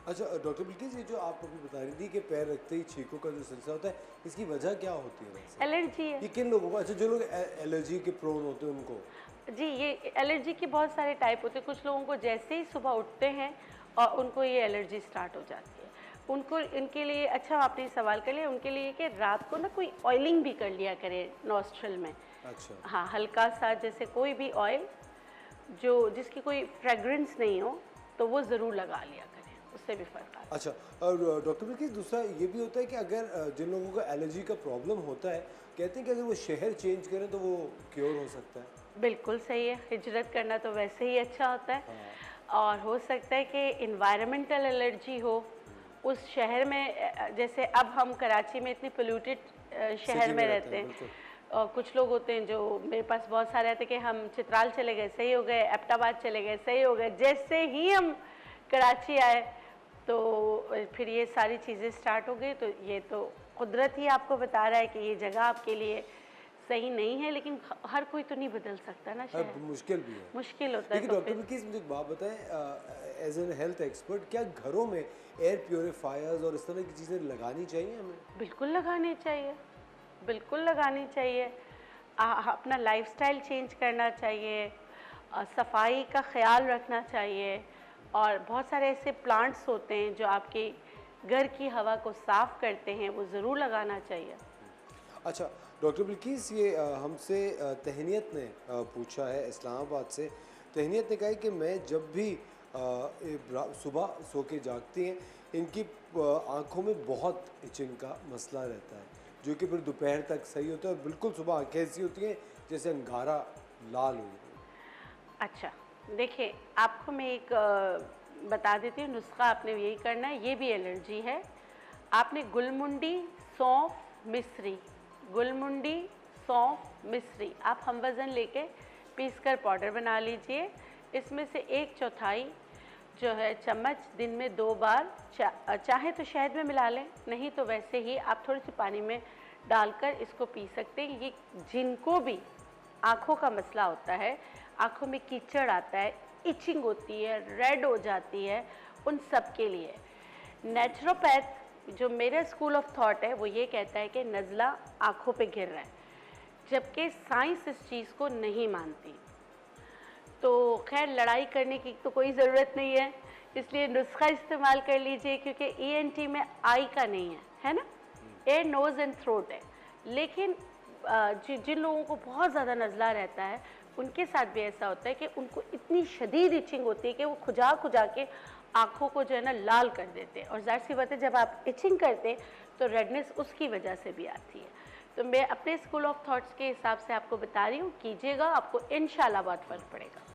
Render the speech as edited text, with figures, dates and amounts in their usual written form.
अच्छा डॉक्टर बिल्किस, ये जो आप अभी बता रही थी कि पैर रखते ही छींकों का जो सिलसिला होता है, इसकी वजह क्या होती है वैसे? एलर्जी है। ये किन लोगों को, अच्छा जो लोग एलर्जी के प्रोन होते हैं उनको? जी, ये एलर्जी के बहुत सारे टाइप होते हैं। कुछ लोगों को जैसे ही सुबह उठते हैं और उनको ये एलर्जी स्टार्ट हो जाती है। उनको इनके लिए अच्छा आपने सवाल कर लिया, उनके लिए कि रात को ना कोई ऑयलिंग भी कर लिया करे नॉस्ट्रल में। अच्छा। हाँ, हल्का-सा जैसे कोई भी ऑयल जो जिसकी कोई फ्रेग्रेंस नहीं हो, तो वो ज़रूर लगा लिया करें, उससे भी फ़र्क आता है। अच्छा, और डॉक्टर बिल्किस दूसरा ये भी होता है कि अगर जिन लोगों को एलर्जी का प्रॉब्लम होता है, कहते हैं कि अगर वो शहर चेंज करें तो वो क्योर हो सकता है। बिल्कुल सही है, हिजरत करना तो वैसे ही अच्छा होता है। हाँ। और हो सकता है कि इन्वायरमेंटल एलर्जी हो उस शहर में। जैसे अब हम कराची में इतनी पोल्यूटेड शहर सिटी में में रहते रहते हैं, हैं, बिल्कुल। और कुछ लोग होते हैं जो मेरे पास बहुत सारे आते हैं कि हम चित्राल चले गए सही हो गए, एबटाबाद चले गए सही हो गए। जैसे ही हम कराची आए तो फिर ये सारी चीज़ें स्टार्ट हो गई। तो ये तो कुदरत ही आपको बता रहा है कि ये जगह आपके लिए सही नहीं है, लेकिन हर कोई तो नहीं बदल सकता ना शहर। मुश्किल भी है। मुश्किल होता है लेकिन तो डॉक्टर फिर। बिल्किस मुझे एक बात बताएं, एज एन हेल्थ एक्सपर्ट, क्या घरों में एयर प्योरीफायर्स और इस तरह की चीज़ें लगानी चाहिए हमें? बिल्कुल लगानी चाहिए, बिल्कुल लगानी चाहिए। अपना लाइफ़स्टाइल चेंज करना चाहिए, सफाई का ख़्याल रखना चाहिए, और बहुत सारे ऐसे प्लांट्स होते हैं जो आपके घर की हवा को साफ़ करते हैं, वो ज़रूर लगाना चाहिए। अच्छा डॉक्टर बिल्किस, ये हमसे तहनीत ने पूछा है इस्लामाबाद से। तहनीत ने कहा है कि मैं जब भी सुबह सो के जागती हैं, इनकी आँखों में बहुत इचिंग का मसला रहता है, जो कि फिर दोपहर तक सही होता है और बिल्कुल सुबह आँखें ऐसी होती हैं जैसे अंगारा लाल हुई हो। अच्छा, देखिए आपको मैं एक बता देती हूँ नुस्ख़ा, आपने यही करना है, ये भी एलर्जी है। आपने गुलमुंडी, सौंफ, मिश्री, गुलमुंडी, सौंफ, मिश्री आप हम वज़न लेके पीस कर पाउडर बना लीजिए। इसमें से 1/4 जो है चम्मच दिन में 2 बार चाहे तो शहद में मिला लें, नहीं तो वैसे ही आप थोड़ी सी पानी में डालकर इसको पी सकते हैं। ये जिनको भी आँखों का मसला होता है, आँखों में कीचड़ आता है, इचिंग होती है, रेड हो जाती है, उन सब के लिए नेचुरोपैथ जो मेरा स्कूल ऑफ थॉट है वो ये कहता है कि नज़ला आँखों पे गिर रहा है, जबकि साइंस इस चीज़ को नहीं मानती। तो खैर लड़ाई करने की तो कोई ज़रूरत नहीं है, इसलिए नुस्खा इस्तेमाल कर लीजिए, क्योंकि ईएनटी में आई का नहीं है ना, एयर नोज़ एंड थ्रोट है। लेकिन जिन लोगों को बहुत ज़्यादा नज़ला रहता है उनके साथ भी ऐसा होता है कि उनको इतनी शदीद इचिंग होती है कि वो खुजा खुजा के आँखों को जो है ना लाल कर देते हैं, और ज़ाहिर सी बात है जब आप इचिंग करते हैं तो रेडनेस उसकी वजह से भी आती है। तो मैं अपने स्कूल ऑफ थॉट्स के हिसाब से आपको बता रही हूँ, कीजिएगा, आपको इंशाल्लाह बहुत फ़र्क पड़ेगा।